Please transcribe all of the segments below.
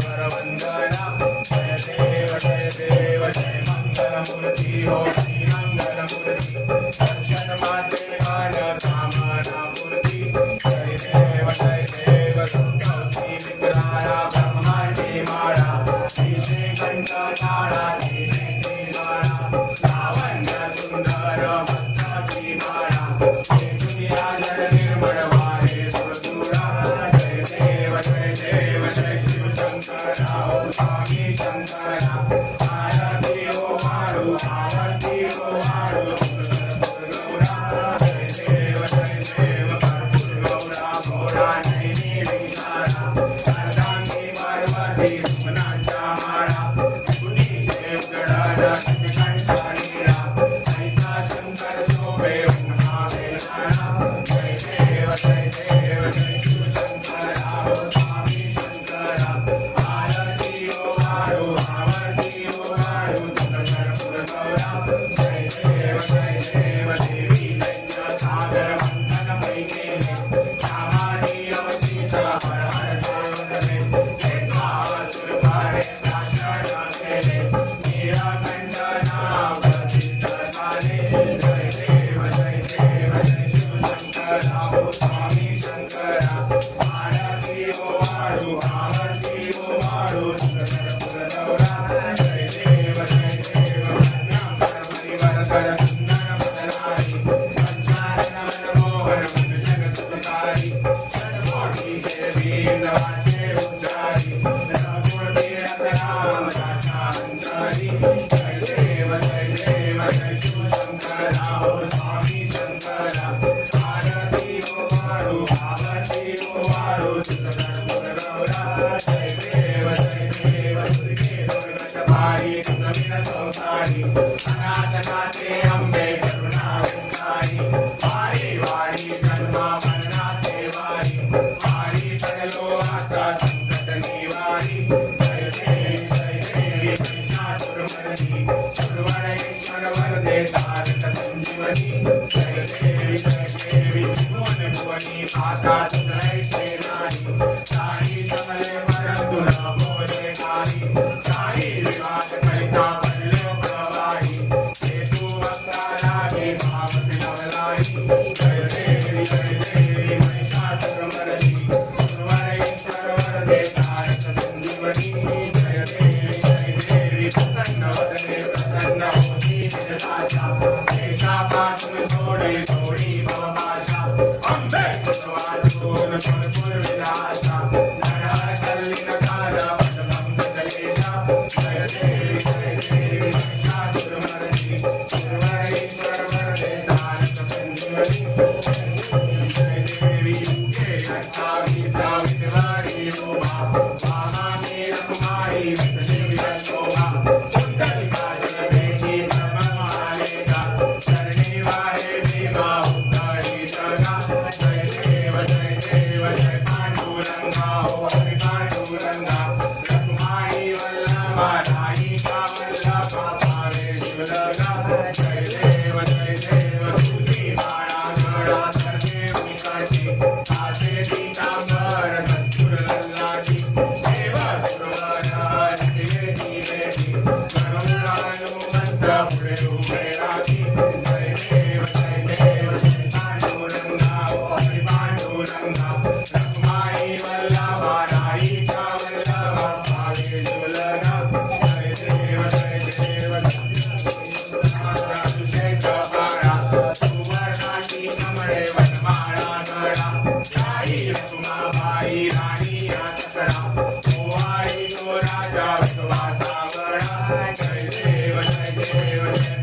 गुरुवर वंदना जय देव जय मंगलमूर्ती हो श्री मंगलमूर्ती दर्शन मात्रे मन कामना पूर्ती जय देव श्री विग्रहारा ब्रह्मांडी माळा श्री कंठ नाळा श्री माळा लावण्य सुंदर मस्तकी माळा हे दुनिया जल निर्मळ वारे सुरतुरा जय देव जय शिव शंकरा ओ स्वामी शंकरा आरती ओ मारू आरती ओ मारू गौरा जय देव कर्पूर गौरा घोरा नैनी विशाला अर्धांगी पार्वती सुमनाच्या माळा कुणी देव गडाला कंठानीरा ऐसा शंकर शोभे महावेलाला जय देव जय शिव शंकरा ओ स्वामी शंकरा आरती ओ मारू आरती ओ मारू कर्पूर गौरा जय देव देवी दैत्य सागर मंथन पैकेले कामानी अवचिता हर हर सर्वदले एकभावासुर भारे प्राशना केले नीलकंठ नाम प्रसिद्ध झाले जय देव जय शिव शंकरा ओ स्वामी शंकरा आरती ओ मारू आरती ओ मारू कर्पूर गौरा जय देव परिवार कर सुंदर बदनारी पंचानन मनमोहन मुनिजन सुखकारी सदकोटी देवी नवाचे उच्चारी नवकोटी रत्नाम दासांतरी जय देव जय शिव शंकरा ओ स्वामी शंकरा आरती ओ मारू आरती ओ मारू कर्पूर गौरा जय देव दुर्गे दुर्गतभारी नवीन संसारी अनाथनाथे अंबे करुणावंतारी वारी वारी जन्मा मरणाचे वारी वारी चढलो आता संकट निवारी जय देवी महिषासुरमर्दी सुरवरेश्वर वरदे तारक संजीवनी जय देवी भुवन भुवनी माता तुझैसे नाही साई समले परंतु न बोले काही साई विवाद करिता पडले प्रवाही हेतू वक्ताराही भावत नवलाई जय देवी महिषासुरमर्दी सुरवरेश्वर वरदे तारक संजीवनी जय देवी प्रसन्न वदने प्रसन्न होती निजदाशा शेषापासून सोडे सोडी भवभाषा अंबे कुशवाचून भरपूर विलासा नरहर कल्लिन काल पदभंग जलेशा जय देवी महिषासुरमर्दी सुरवरेश्वर वरदे तारक संजीवनी जय देवी युगे अष्टावीसा विद्वारी शोभा महामेर कुमारी विष्णुदेवी शोभा कुंडलिका जलवेदी ब्रह्ममालेका चरणी वाहे भीमा उद्धरी जगा जय देव जय पांडुरंगा ओ हरि पांडुरंगा रखुमाई वल्लभा राईका वल्लभा पावे शिवलगा जय देव तुझी माळा गळा सर्वे मुखाची आसे पीतांबर कस्तूर लल्लाची देव सुरवर शिवेची वेदी करुणा हनुमंत पुढे उभे राखी जय देव पांडुरंगा ओ हरि पांडुरंगा रखुमाई वल्लभा राईका वल्लभा पावे शिवलगा जय देव सुवर्णाची कमळे वनमाळा गळा राई रखुमाबाई राणी आचकरा ओवाळी तो राजा विश्वासावळा जय देव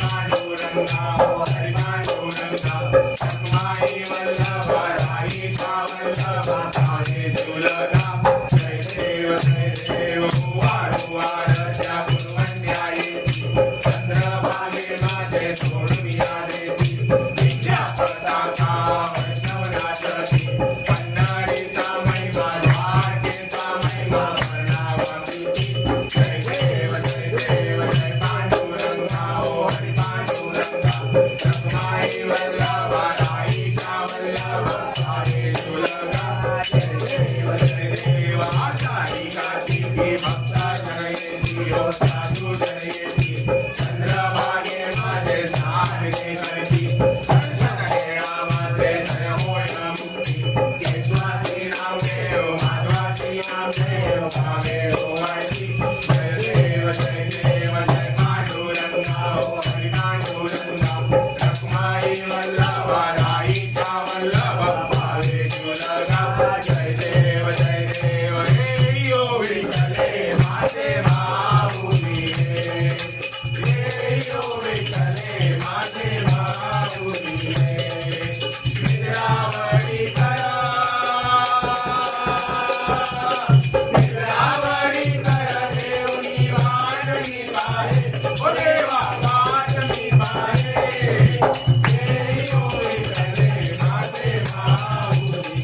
पांडुरंगा ओ हरि पांडुरंगा रखुमाई वल्लभा राईका वल्लभा पावे शिवलगा जय देव वार त्या कुरवंड्या येती चंद्रभागे माझे सोडून या देती विद्या प्रतापा वैष्णव नाचती पन्नाडीचा महिमा द्वारकेचा महिमा वर्णावा प्रीती जय देव भक्ताजनयेती ओ साधुजनयेती चंद्रभागे माझे स्नान हे करती दर्शन घेणा माझे जय होय मुक्ती केशवासी नाम देव माधवासी नाम देव भावे ओवाळती जय देव जय पांडुरंगा ओ हरी पांडुरंगा रखमाई वल्लभा राईचा वल्लभ भावे तुलगा जय देव रे यो विठ्ठले माझे माऊली रे यो विठ्ठले माझे माऊली रे निद्रावळी करा निद्रावळी कर देवनी वाटणी पाहे ओ देवा वाटणी पाहे रे यो विठ्ठले माझे माऊली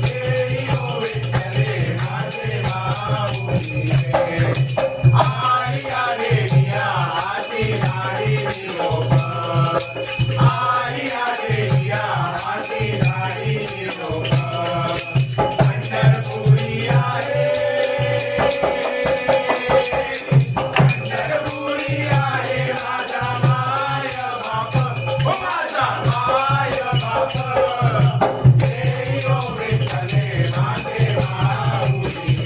रे यो विठ्ठले माझे माऊली रे आई आले दिया हाती गाडी निरोप आई आले दिया हाती गाडी निरोप पंढरपुरी आहे पंढरपुरी आहे माझा माय बाप ओ माझा माय बाप जय ओ विठ्ठले माझे माऊली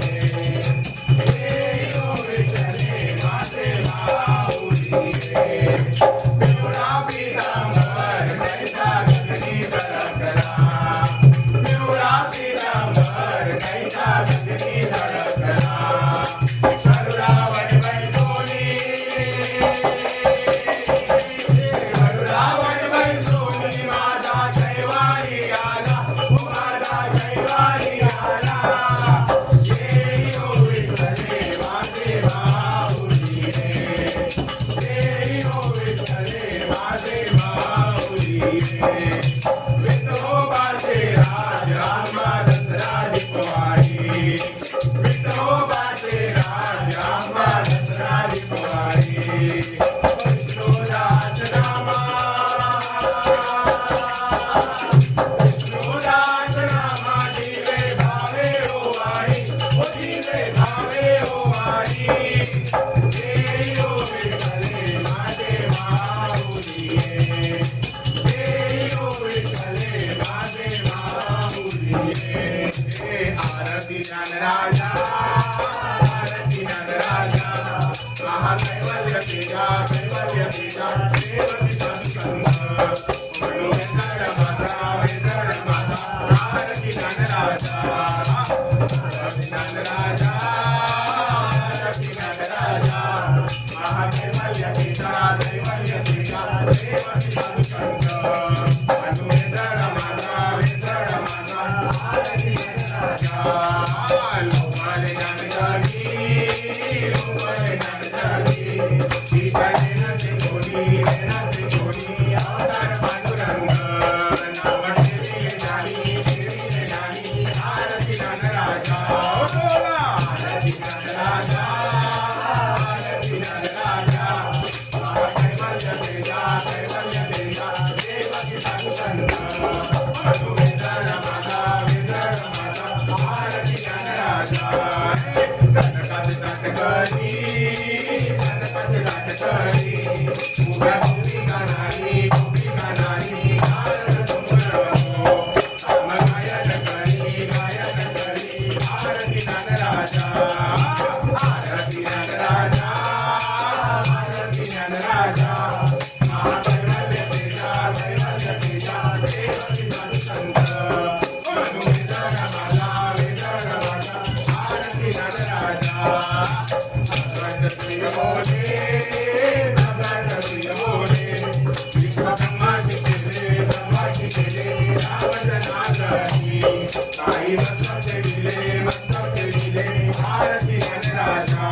जय ओ विठ्ठले माझे माऊली पिवळा पितांबर कैसा गगनी धडकला पिवळा पितांबर कैसा गगनी धडकला गरुडावर बैसोनी गरुडावर बैसोनी माझा कैवारी आला माझा कैवारी आला जय ओ विठ्ठले माझे माऊली जय ओ विठ्ठले माझे माऊली विठोबाचे राज आम्हा दसरा दिपवाळी विठोबाचे राज आम्हा दसरा दिपवाळी विष्णुदास रामा विष्णुदास रामा दिवे भावे ओ वाणी ओ दिवे भावे ओ वाणी जय ओ विठ्ठले माझे माऊली जय ओ विठ्ठले माझे माऊली आरती ज्ञानराजा आरती ज्ञानराजा महाकैवल्य पीठा कैवल्य पीठा देवती संत मनोवेंद्र माता वेंद्र माता आरती ज्ञानराजा आरती ज्ञानराजा आरती ज्ञानराजा महाकैवल्य पीठा कैवल्य पीठा देवती संत मनोवेंद्र माता वेंद्र माता आरती ज्ञानराजा लोकाले ज्ञान जागी लोकाले ज्ञान जागी इकडे नसे कोणी अवतार पांडुरंग नावडे नाही आरती ज्ञानराजा बोला आरती ज्ञानराजा आरती ज्ञानराजा कैवल्य तेजा देवकी संत वेंद्र माता आरती ज्ञानराजा कनकात काटकरी उभ्या गोपिका नाही आरत तुंबरमो काम गायन करी आरती ज्ञानराजा आरती ज्ञानराजा आरती ज्ञानराजा महाकैवल्य तेजा देवकी संत वेंद्र माता आरती ज्ञानराजा भगवत प्रिय बोले भगवत प्रिय बोले विश्वब्रह्माची केले रावण नागरी काही मस्तक दिले आरती ज्ञानराजा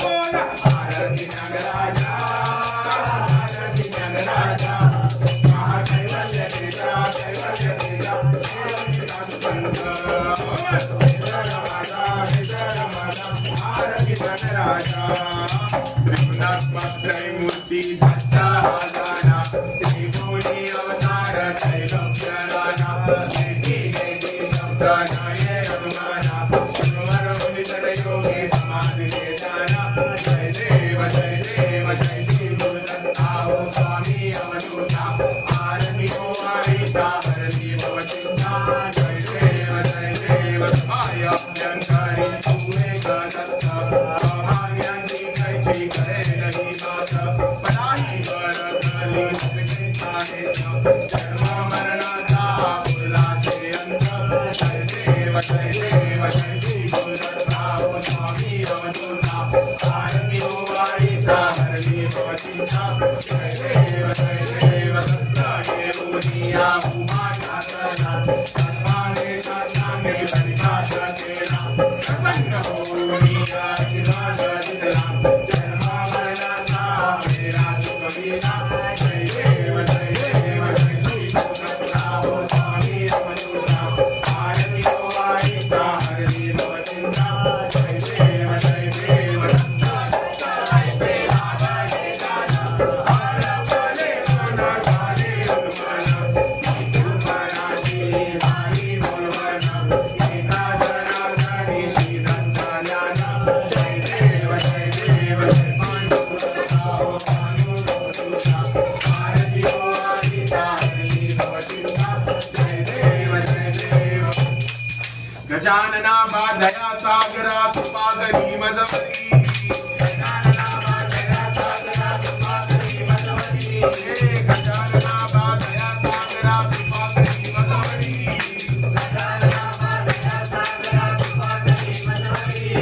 बोला आरती ज्ञानराजा आरती ज्ञानराजा महाकैवल्य तेजा देवकी संत आरती ज्ञानराजा त्रिपुरात्मत्रयमूर्ती सत्ता जाना त्रिभुवनी अवतार त्रैलोक्यराना जयति जयति संप्राणाय अनुमाना सुरवर मुनितर योगे समा स्वामी अवधूता आरती वाळीचा हरणी भवतीचा जय देव सत्य देवनिया उमा शासना सत्माने शासनाने परिभाषा केला प्रसन्न होनिया शिवाज दिला जन्मा मरणाचा मेरा कवीना जय देव जय श्री सत्ता स्वामी अवधूता आरती वाळीचा हरणी भवतीचा जय देव सत्ता गजानना बाधया सागरा तुपागरी मजवरी गजानना बाधया सागरा तुपागरी मजवरी गजानना बाधया सागरा तुपागरी मजवरी गजानना बाधया सागरा तुपागरी मजवरी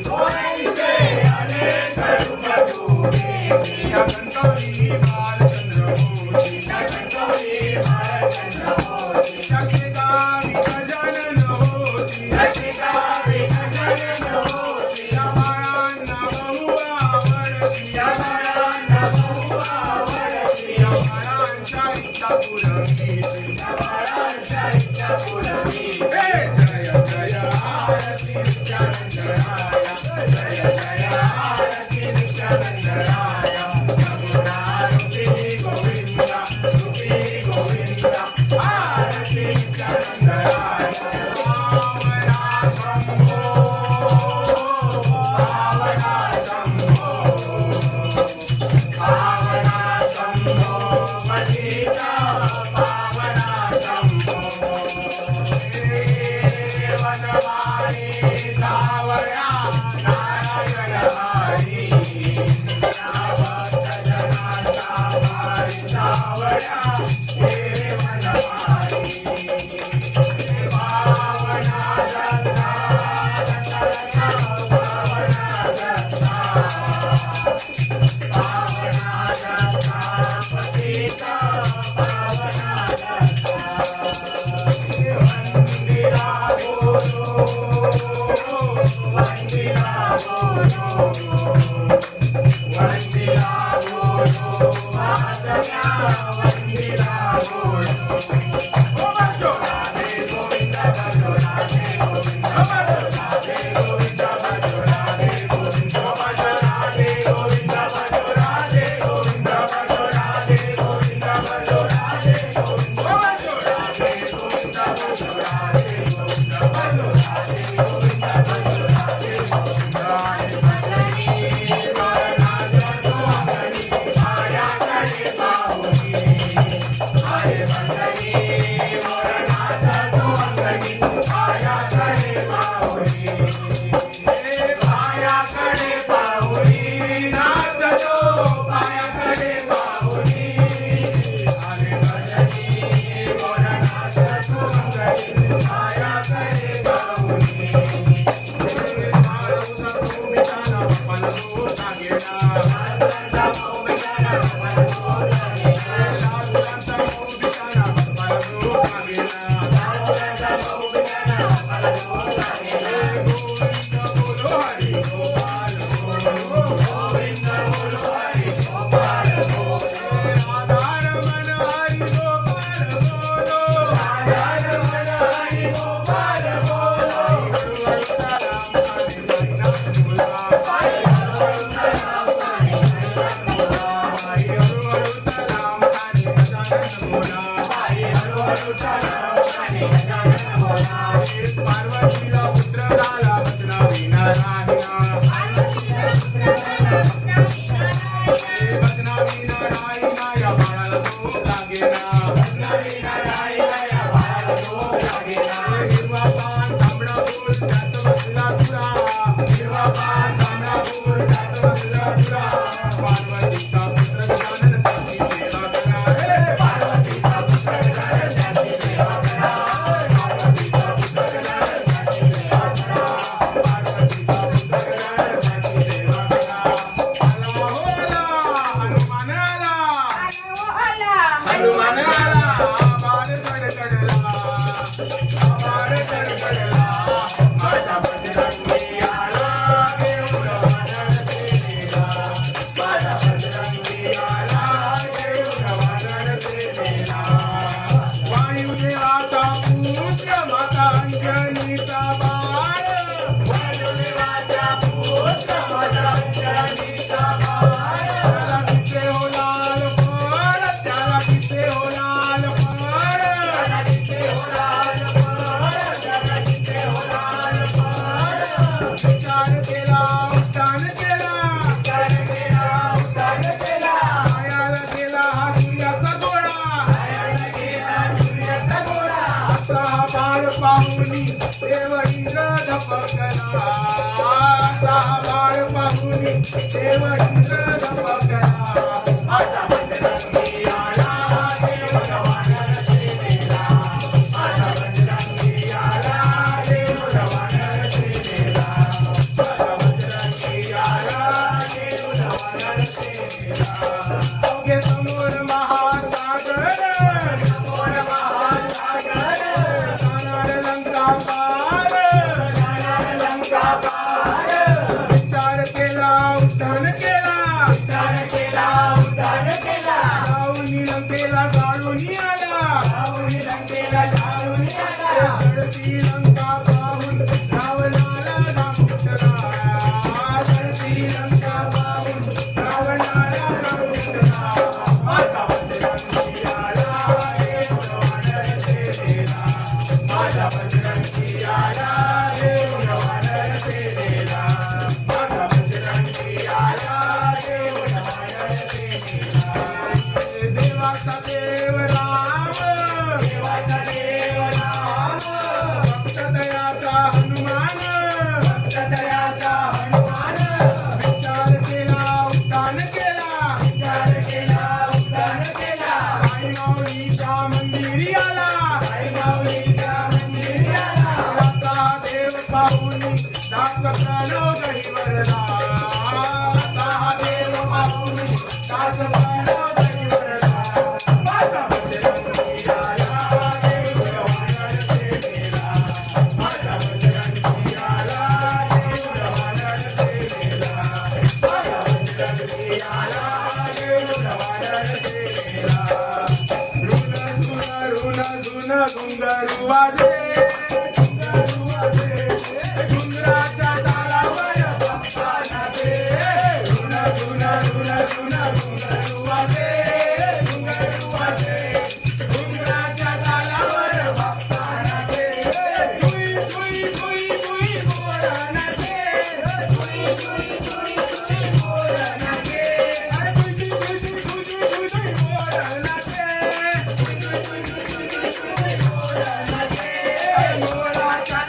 Oh, पार्वतीला पुत्र झाला बदनामी नारायणा या बाळाला झोप लागेना हिरवा पान तांबडा फूल त्यात बसला तुरा हिरवा पान तांबडा फूल त्यात बसला तुरा पार्वतीचा पुत्र गजानन त्याची सेवा करा हे पार्वतीचा पुत्र गजानन त्याची सेवा करा पार्वतीचा पुत्र गजानन त्याची सेवा करा पार्वतीचा पुत्र गजानन त्याची सेवा करा आला हो आला हनुमान आला हनुमान आला बाण कडकडला बाण कडकडला माझा बजरंगी आला देऊळ वादळ सेवेला माझा बजरंगी आला देऊळ वादळ सेवेला वायुदेवाचा पुत्र माता अंजनीचा बाळ वायुदेवाचा पुत्र माता अंजनीचा बाळ त्याला किसे हो लाल फळ त्याला किसे हो लाल फळ त्याला किसे हो लाल फळ त्याला किसे हो लाल फळ विचार केला उद्धान केला विचार केला उद्धान केला आयाला गेला हा सूर्याचा गोळा आयाला गेला सूर्याचा गोळा असा हा बाळ पाहुनी देव इंद्र धपकला असा हा बाळ पाहुनी देव इंद्र धपकला माझा बजरंगी आला देऊळ वादळ सेवेला माझा बजरंगी आला देऊळ वादळ सेवेला माझा बजरंगी आला देऊळ वादळ सेवेला अवघे समोर महासागर जाणार लंका पार विचार केला उद्धान केला विचार केला उद्धान केला जाऊनी लंकेला जाळूनी आला जाऊनी लंकेला जाळूनी आला चढती लंका पाहून रावणाला दाखवला चढती लंका पाहून रावणाला दाखवला माझा बजरंगी आला देऊळ वादळ सेवेला माझा बजरंगी आला देऊळ वादळ सेवेला माझा बजरंगी आला देऊळ वादळ सेवेला देवाचा देव राम देवाचा देव राम भक्त दयाचा हनुमान भक्त दयाचा हनुमान विचार केला उद्धान केला विचार केला उद्धान केला आई माऊलीच्या मंदिरी आला आई माऊलीच्या मंदिरी आला असा देव पाहुनी दास प्राणो गहिवरला असा देव पाहुनी दास प्राणो गहिवरला माझा बजरंगी आला देऊळ वादळ सेवेला माझा बजरंगी आला देऊळ वादळ सेवेला माझा बजरंगी आला देऊळ वादळ सेवेला ऋण झुन घुंगरू वाजे घुंगराच्या तालावर बाप्पा नाचे ऋण झुन घुंगरू वाजे घुंगराच्या तालावर बाप्पा नाचे जुई जुई जुई जुई मोर नाचे जुई जुई जुई जुई मोर नाचे अरे जुई जुई जुई जुई जुई जुई मोर नाचे जुई जुई जुई जुई जुई जुई मोर नाचे मोराच्या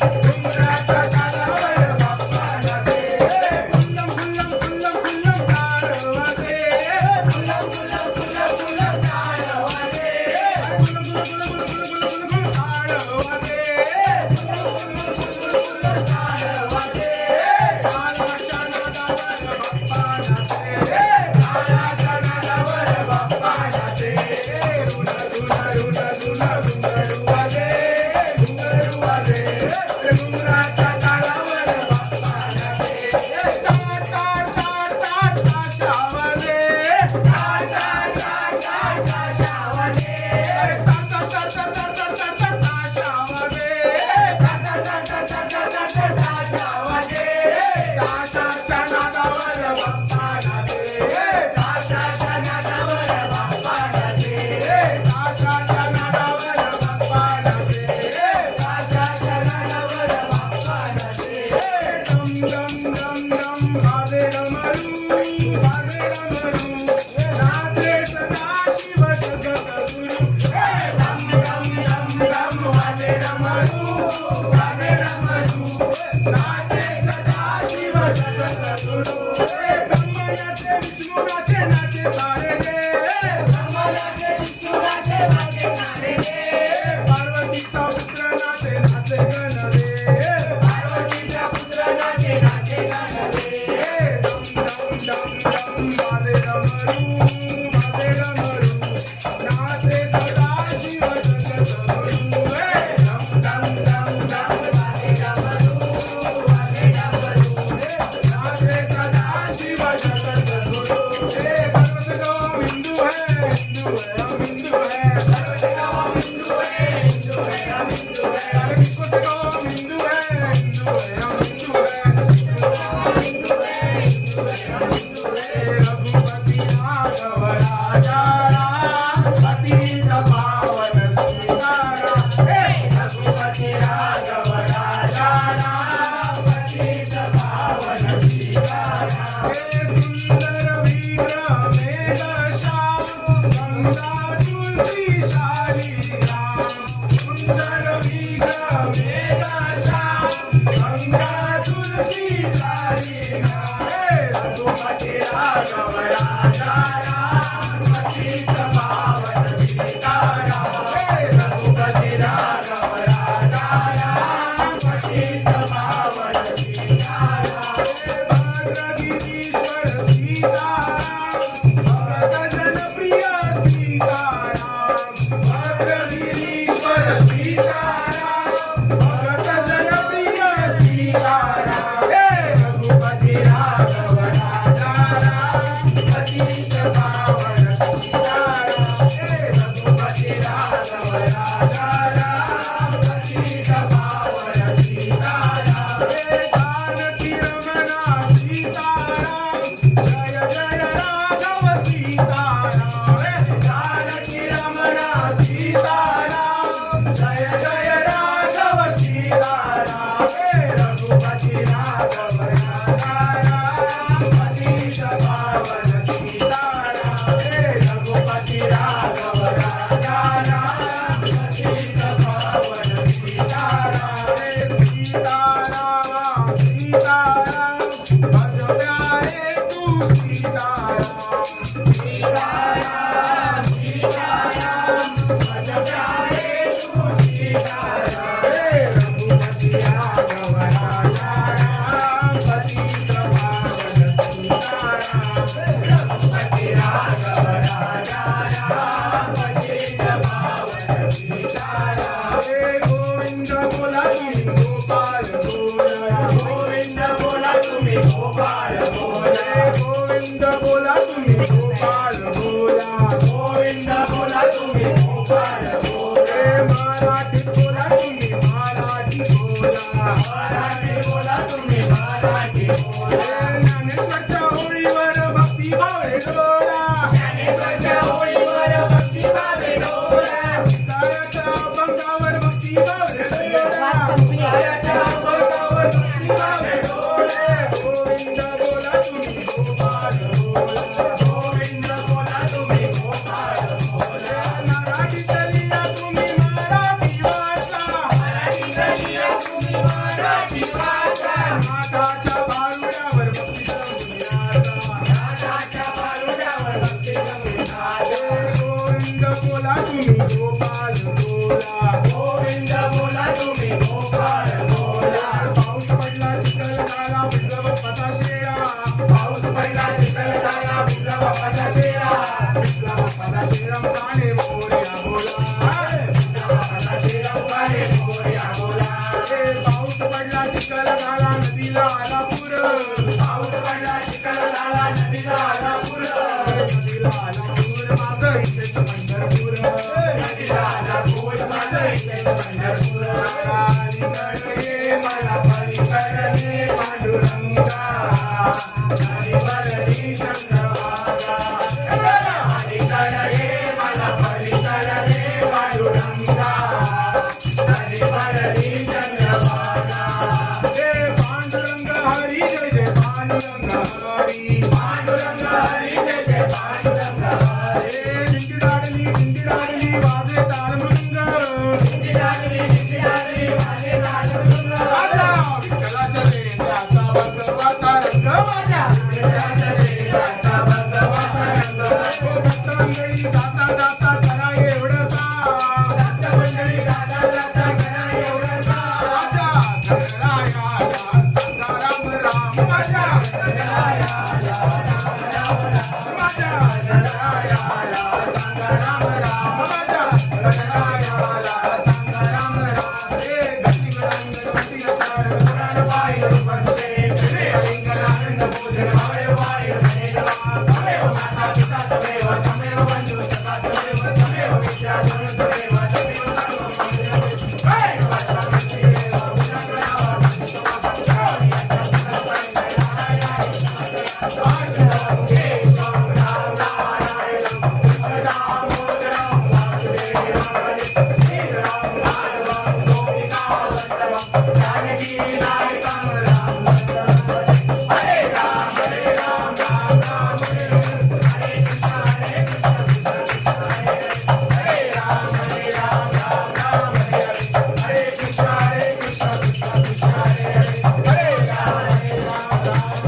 डोंगराच्या काठावर बाप्पा नाचे फुल्लम फुल्लम फुल्लम फुल्लम टाळ वाजे फुल्लम फुल्लम फुल्लम फुल्लम टाळ वाजे फुल्लम फुल्लम फुल्लम फुल्लम फुल्लम टाळ वाजे फुल्लम फुल्लम फुल्लम टाळ वाजे काळाच्या नादावर बाप्पा नाचे काळाच्या नादावर बाप्पा नाचे रुन रुन रुन रुन घुंगरू वाजे घुंगरू वाजे डोंगराच्या काठावर बाप्पा नाचे टाळ टाळ टाळ टाळ टाळ वाजे टाळ टाळ टाळ टाळ टाळ वाजे टाळ टाळ टाळ टाळ टाळ टाळ वाजे टाळ टाळ टाळ टाळ टाळ टाळ वाजे टाळाच्या नादावर बाप्पा नाचे टाळाच्या नादावर बाप्पा नाचे टाळाच्या नादावर बाप्पा नाचे टाळाच्या नादावर बाप्पा नाचे डम डम डम डम वाजे डमरू नाचे सदाशिव जगद्गुरू डम डम डम डम वाजे डमरू नाचे सदाशिव जगद्गुरू ब्रह्मनाचे विष्णुनाचे नाचे सारे रे ब्रह्मनाचे विष्णुनाचे नाचे सारे रे पार्वतीचा पुत्र नाचे नाचे गण रे पार्वतीचा पुत्र नाचे नाचे गण रे डम डम डम डम वाजे डमरू नाचे सदाशिव जगद्गुरू डम डम डम डम वाजे डमरू नाचे सदाशिव जगद्गुरू पर्वत गाँव हिंदू है हम हिंदू है पर्वत गाँव हिंदू है हम हिंदू है कुट गाँव हिंदू है हम हिंदू है रघुपति राघव राजा राम पतित पावन सीताराम रघुपति राघव राजा राम पतित पावन सीताराम सुंदर विग्रह मेघ श्याम गंगा तुलसी शाली राम सुंदर विग्रह मेघ श्याम गंगा तुलसी शाली राम रघुपति राघव राजा राम पतित पावन सीताराम रघुपति राघव राजा राम पतित पावन सीताराम भद्रगिरीश्वर सीताराम भक्त जन प्रिय सीताराम भद्रगिरीश्वर सीताराम भक्त जन प्रिय सीताराम रघुपति राघव राजा राम पतित पावन सीताराम रघुपति राघव राजा राम पतित पावन सीताराम जानकी रमणा सीताराम जय जय राघव सीताराम जानकी रमणा सीताराम जय जय राघव सीताराम रघुपति राघव राजा राम पतित पावन सीताराम रघुपति राघव राजा राम पतित पावन सीताराम सीताराम सीताराम भज प्यारे तू सीताराम सीताराम सीताराम भज प्यारे तू सीताराम रघुपति राघव राजा राम पतित पावन सीताराम रघुपति राघव राजा राम पतित पावन सीताराम गोविंद बोला तुम्ही गोपाल बोला गोविंद बोला तुम्ही गोपाल बोला गोविंद बोला तुम्ही गोपाल बोला गोविंद बोला तुम्ही गोपाल बोला मराठी बोला तुम्ही मराठी बोला मराठी बोला तुम्ही मराठी बोला ज्ञानेश्वरच्या होळीवर भक्ती भावे डोला ज्ञानेश्वरच्या होळीवर भक्ती भावे डोला तायाच्या अभंगावर भक्ती भावे डोला तायाच्या अभंगावर भक्ती भावे डोला गोविंद बोला तुम्ही गोपाल बोला गोविंद बोला तुम्ही गोपाल बोला मराठी तलिया तुम्ही मराठी वाचा मराठी तलिया तुम्ही चिखल झाला नदीला आला पूर पाऊस पडला चिखल झाला नदीला आला पूर नदीला आला पूर माझं इथेच पंढरपूर नदीला आला पूर माझं इथेच पंढरपूर ये मला परिकरणे पांडुरंगा हरिवरणी चंद्रभागा ये मला परिकरणे पांडुरंगा हरिवरणी चंद्रभागा जय पांडुरंग हरी जय जय पांडुरंग हरी पांडुरंग हरी जय जय पांडुरंग हरी दिंडी वाजे ताल मृंग वाजे ताल मृंग राजा विठ्ठलाच्या लेंड्याचा भगवाचा रंग माझ्या विठ्ठलाच्या लेंड्याचा भगवाचा रंग भक्तमंडळी जाता जाता करा एवढसा भक्तमंडळी जाता जाता करा एवढसा राजा गणरायाला सीताराम राम माझ्या गणरायाला माझ्या गणरायाला राम राम माझ्या गणरायाला राम राम हे गतिमरंग गतिचार पुराण वायु वंदे श्री लिंगनानंद पूजन भवे वायु नेदवा तमेव माता पिता तमेव तमेव बंधु सखा तमेव तमेव विद्या तमेव तमेव सर्वं हे माता पिता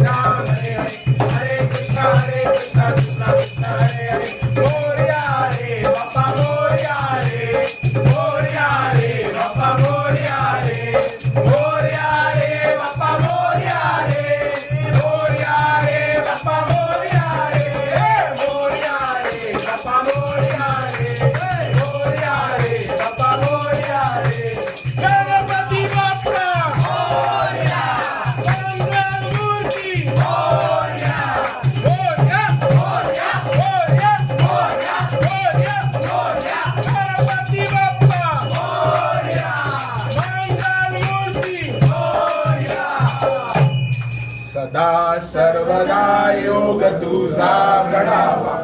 सदा सर्वदा योग तुझा घडावा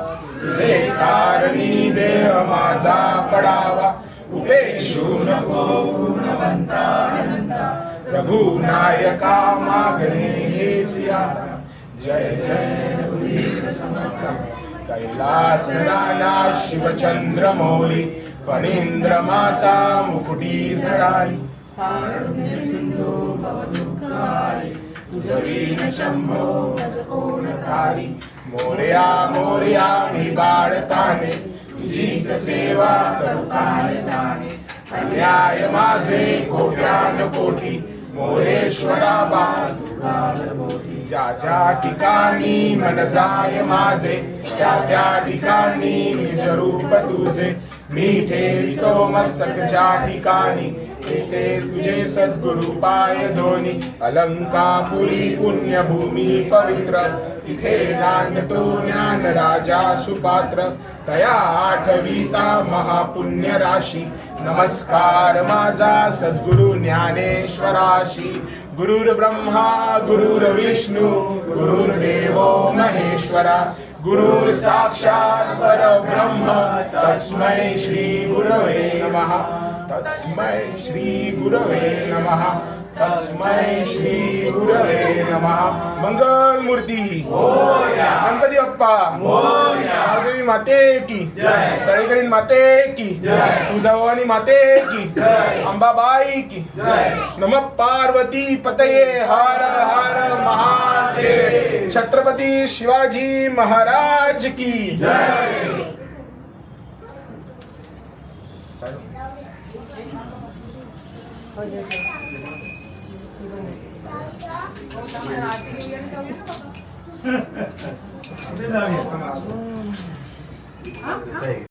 तुझे कारणी देह माझा पडावा उपेक्षू नको गुणवंता प्रभू नायका मागणे हेच आता जय जय रघुवीर समर्थ कैलास नाना शिवचंद्र मौली फणींद्र माता मुकुटी झळाली सिंधू भवदुःखारी तुझवीन शंभो कोणकारी मोरया मोरया मी बाळताने तुझीच सेवा करू काय जाणे अन्याय माझे कोट्यान कोटी मोरेश्वरा बाजूगालबोटी ज्या ज्या ठिकाणी मन जाय माझे त्या त्या ठिकाणी निज रूप तुझे मी ठेवितो मस्तक ज्या ठिकाणी ते तुझे सद्गुरु पाय धोनी अलंकापुरी पुण्यभूमी पवित्र तिथे नांदतो ज्ञान राजा सुपात्र तया आठविता महापुण्य राशी नमस्कार माझा सद्गुरु ज्ञानेश्वराशी गुरुर् ब्रह्मा गुरुर्विष्णू गुरुर्देवो महेश्वरा गुरुर् साक्षात् परब्रह्म तस्मै श्री गुरवे नमः तस्मै श्री गुरवे नमः तस्मै श्री गुरवे नमः मंगल मूर्ती गणपती बाप्पा देवी माते की तळेकरीण माते की तुळजाभवानी माते की अंबाबाई की नमः पार्वती पतये हर हर महादेव छत्रपती शिवाजी महाराज की जय